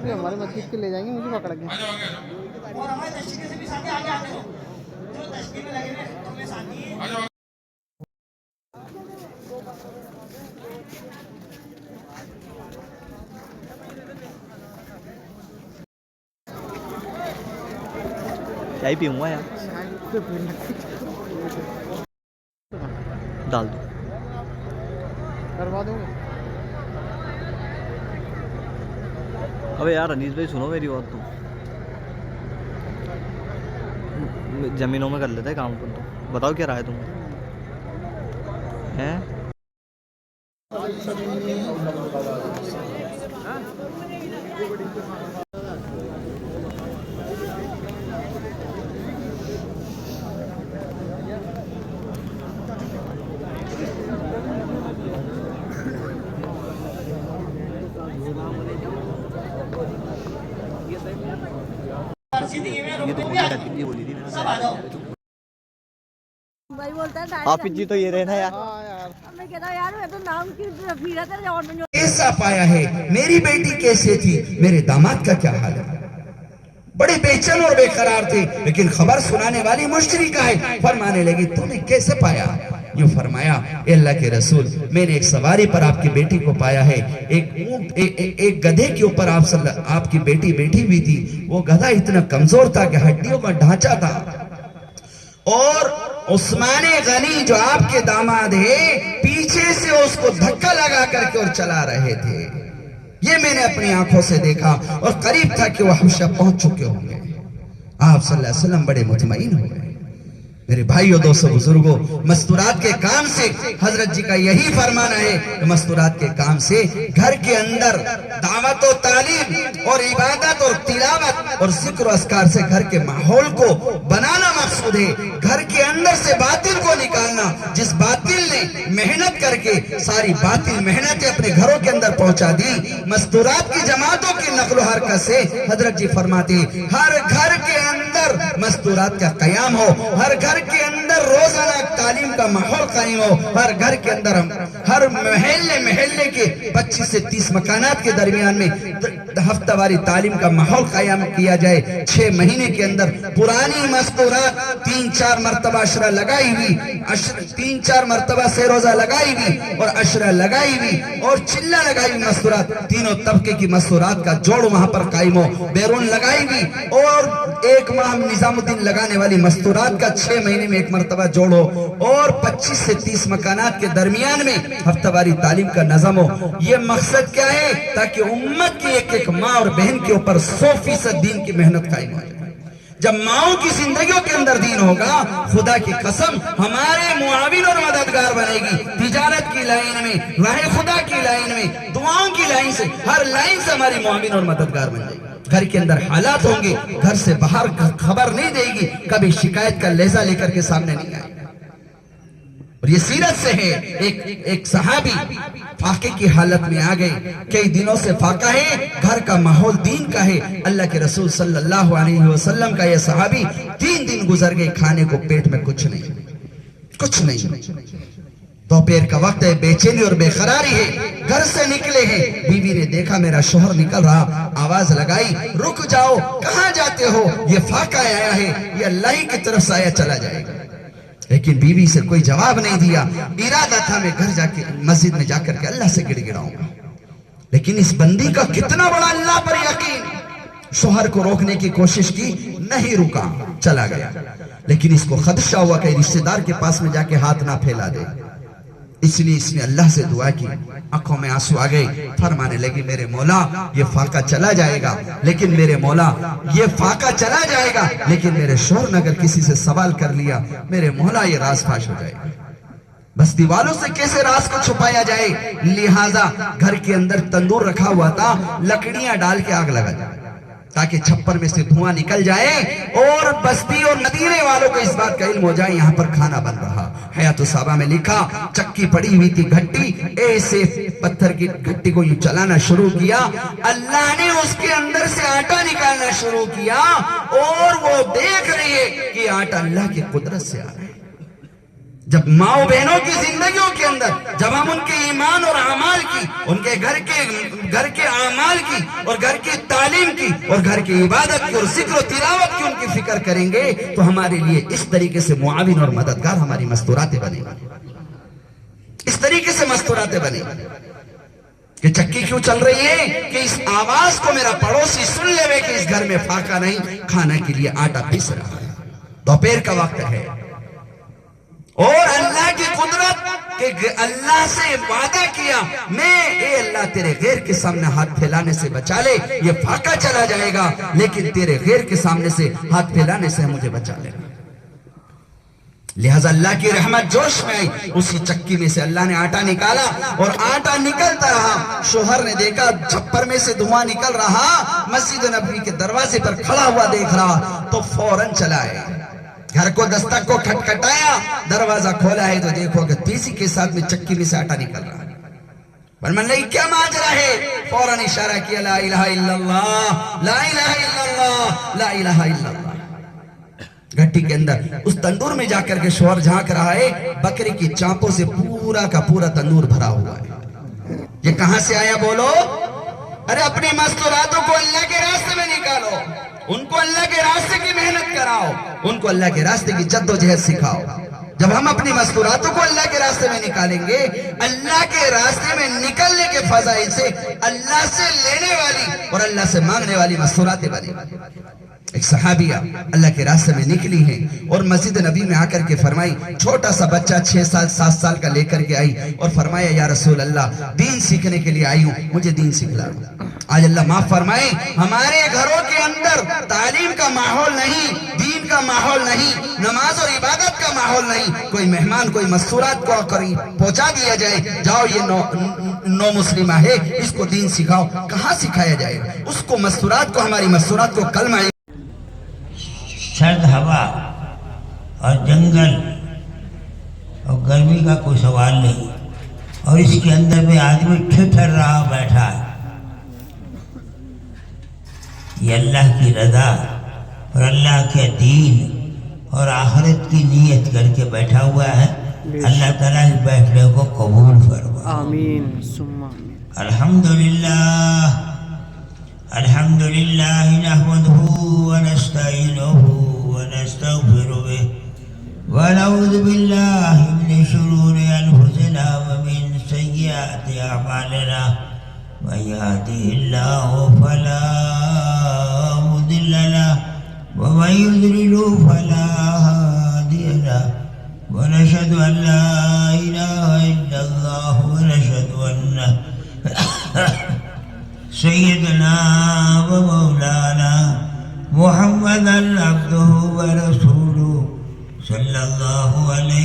ये हमारे मस्जिद के ले जाएंगे मुझे पकड़ के। और हमारे दर्शकों से भी साथी आगे आते हो जो तस्वीर में लगे हुए तुम्हें साथी चाय पीऊंगा यार, डाल दो। करवा दोगे? अबे यार अनीस भाई सुनो मेरी बात, तो जमीनों में कर लेते हैं काम कर, तो बताओ क्या राय तुम हैं? ये तो बोली थी भाई बोलता है आप जी, तो ये रहना यार। मैं कहता यार मैं तो नाम की रफीरा तेरे और में कैसा पाया है, मेरी बेटी कैसे थी, मेरे दामाद का क्या हाल है। बड़े बेचैन और बेकरार थे, लेकिन खबर सुनाने वाली मुश्तरिका है। फरमाने लगी तूने कैसे पाया? यूं फरमाया, अल्लाह के रसूल, मैंने एक सवारी पर आपकी बेटी को पाया है। एक गधे के ऊपर आपकी बेटी बैठी हुई थी। वो गधा इतना कमजोर था कि हड्डियों का ढांचा था, और उस्माने गनी जो आपके दामाद है पीछे से उसको धक्का लगा करके और चला रहे थे। ये मैंने अपनी आंखों से देखा, और करीब था कि वो हमेशा पहुंच चुके होंगे। आप सल्लल्लाहु अलैहि वसल्लम बड़े मुतमईन हो गए। मेरे भाइयों, दोस्तों, बुजुर्गों, मस्तूरात के काम से हजरत जी का यही फरमाना है कि मस्तूरात के काम से घर के अंदर दावत और तालीम और इबादत और तिलावत और जिक्र और अस्कार से घर के माहौल को बनाना मकसूद है। घर के अंदर से बातिल को निकालना। जिस बातिल ने मेहनत करके सारी बातिल मेहनतें अपने घरों के अंदर पहुंचा दी, मस्तूरात की जमातों की नकलो हरकत से हजरत जी फरमाते हर घर के अंदर मस्तूरात का कयाम हो, हर घर के अंदर रोजाना तालीम का माहौल कायम हो, हर घर के अंदर हर महल्ले के 25 से 30 मकानात के दरमियान में हफ्तावारी तालीम का माहौल कायम किया जाए। 6 महीने के अंदर पुरानी मस्तूरात 3-4 मरतबा अशरा लगाई हुई, 3-4 मरतबा से रोजा लगाई हुई और अशरा लगाई हुई और चिल्ला लगाई हुई मस्तूरात, तीनों तबके की मस्तूरात का जोड़ वहां पर कायम हो। बैरून लगाई हुई और 1 माह निजामुद्दीन लगाने वाली मस्तूरात का 6 महीने में 1 मरतबा जोड़ो, और 25 से 30 मकानात के दरमियान में हफ्तावारी तालीम का नज़म हो। ये मकसद क्या है? ताकि उम्मत की एक माँ और बहन के ऊपर 100% दीन की मेहनत कायम हो जाए। जब माओं की जिंदगियों के अंदर दीन होगा, खुदा की कसम हमारे मुआविन और मददगार बनेगी। तिजारत की लाइन में, राह खुदा की लाइन में, दुआओं की लाइन से, हर लाइन से हमारी मुआविन और मददगार बन जाएगी। घर के अंदर हालात होंगे, घर से बाहर खबर नहीं देगी, कभी शिकायत का लहजा लेकर के सामने नहीं आएगी। और ये सीरत से है। एक सहाबी फाके की हालत में आ गए, कई दिनों से फाका है, घर का माहौल दीन का है। अल्लाह के रसूल सल्लल्लाहु अलैहि वसल्लम का ये सहाबी 3 दिन गुजर गए, खाने को पेट में कुछ नहीं। दोपहर का वक्त है, बेचैनी और बेकरारी है, घर से निकले हैं। बीवी ने देखा मेरा शोहर निकल रहा, आवाज लगाई, रुक जाओ, कहां जाते हो? ये फाका आया है, ये अल्लाह की तरफ से आया, चला जाएगा। लेकिन बीवी से कोई जवाब नहीं दिया। इरादा था मैं घर जाके मस्जिद में जाकर के अल्लाह से गिड़गिड़ाऊंगा, लेकिन इस बंदी का कितना बड़ा अल्लाह पर यकीन। शोहर को रोकने की कोशिश की, नहीं रुका, चला गया। लेकिन इसको खदशा हुआ कि रिश्तेदार के पास में जाके हाथ ना फैला दे, इसलिए इसने अल्लाह से दुआ की। आंखों में आंसू आ गए, फरमाने लगी मेरे मौला ये फाका चला जाएगा, लेकिन मेरे मौला ये फाका चला जाएगा, लेकिन मेरे शोहर ने अगर किसी से सवाल कर लिया, मेरे मौला ये राज फाश हो जाएगा। बस दीवालों से कैसे राज को छुपाया जाए, लिहाजा घर के अंदर तंदूर रखा हुआ था, लकड़ियां डाल के आग लगा दी ताकि छप्पर में से धुआं निकल जाए और बस्ती और नदीरे वालों को इस बात का इल्म हो जाए यहाँ पर खाना बन रहा। हयात साहबा में लिखा, चक्की पड़ी हुई थी घट्टी, ऐसे पत्थर की घट्टी को यूं चलाना शुरू किया, अल्लाह ने उसके अंदर से आटा निकालना शुरू किया और वो देख रही है कि आटा अल्लाह की कुदरत से आ रहा है। جب ماؤں بہنوں کی زندگیوں کے اندر جب ہم ان کے ایمان اور اعمال کی، ان کے گھر کے اعمال کی اور گھر کی تعلیم کی اور گھر کی عبادت کی اور ذکر و تلاوت کی ان کی فکر کریں گے تو ہمارے لیے اس طریقے سے معاون اور مددگار ہماری مستوراتیں بنے گا، اس طریقے سے مستوراتیں بنے گی کہ چکی کیوں چل رہی ہے کہ اس آواز کو میرا پڑوسی سن لے کہ اس گھر میں فاقہ نہیں، کھانا کے لیے آٹا پیس رہا ہے، دوپہر کا وقت ہے، اور اللہ کی قدرت کہ اللہ سے وعدہ کیا میں اے اللہ تیرے غیر کے سامنے ہاتھ پھیلانے سے بچا لے، یہ فاقہ چلا جائے گا لیکن تیرے غیر کے سامنے سے ہاتھ پھیلانے سے مجھے بچا لے گا۔ لہذا اللہ کی رحمت جوش میں آئی، اسی چکی میں سے اللہ نے آٹا نکالا اور آٹا نکلتا رہا، شوہر نے دیکھا چھپر میں سے دھواں نکل رہا، مسجد نبوی کے دروازے پر کھڑا ہوا دیکھ رہا تو فوراً چلا ہے، گھر کو دستک کو کھٹکھٹایا، دروازہ کھولا ہے تو دیکھو کہ تیزی کے ساتھ میں چکی میں سے آٹا نکل رہا ہے، فرمان لئی کیا ماجرا ہے؟ فوراً اشارہ کیا لا الہ الا اللہ لا الہ الا اللہ لا الہ الا اللہ۔ گھٹی کے اندر اس تندور میں جا کر کے شوہر جھانک رہا ہے، بکری کی چانپوں سے پورا کا پورا تندور بھرا ہوا ہے، یہ کہاں سے آیا بولو؟ ارے اپنی مستوراتوں کو اللہ کے راستے میں نکالو، ان کو اللہ کے راستے کی محنت کراؤ، ان کو اللہ کے راستے کی جد و جہد سکھاؤ۔ جب ہم اپنی مستوراتوں کو اللہ کے راستے میں نکالیں گے، اللہ کے راستے میں نکلنے کے فضائل سے اللہ سے لینے والی اور اللہ سے مانگنے والی مستوراتیں بنیں۔ ایک صحابیہ اللہ کے راستے میں نکلی ہیں اور مسجد نبی میں آ کر کے فرمائی، چھوٹا سا بچہ 6 سال 7 سال کا لے کر کے آئی اور فرمایا یا رسول اللہ دین سیکھنے کے لیے آئی ہوں، مجھے دین سکھلا دو۔ آج اللہ معاف فرمائے ہمارے گھروں کے اندر تعلیم کا ماحول نہیں، دین کا ماحول نہیں، نماز اور عبادت کا ماحول نہیں، کوئی مہمان کوئی مستورات کو پہنچا دیا جائے، جاؤ یہ نو مسلمہ ہے اس کو دین سکھاؤ، کہاں سکھایا جائے؟ اس کو مستورات کو، ہماری مستورات کو کلمہ سرد ہوا اور جنگل اور گرمی کا کوئی سوال نہیں، اور اس کے اندر میں آدمی ٹھٹر رہا بیٹھا ہے، یہ اللہ کی رضا اور اللہ کے دین اور آخرت کی نیت کر کے بیٹھا ہوا ہے، اللہ تعالیٰ اس بیٹھنے کو قبول فرمائے، آمین ثم آمین۔ الحمدللہ الحمدللہ نحمده ونستعینه ونستغفر به ونعوذ باللہ من شرور انفسنا ومن سیئات اعمالنا من يهده الله فلا مضل له ومن يضلل فلا هادي له ونشهد ان لا اله الا الله ونشهد ان سیدنا و مولانا محمد عبدہ و رسولہ صلی اللہ علیہ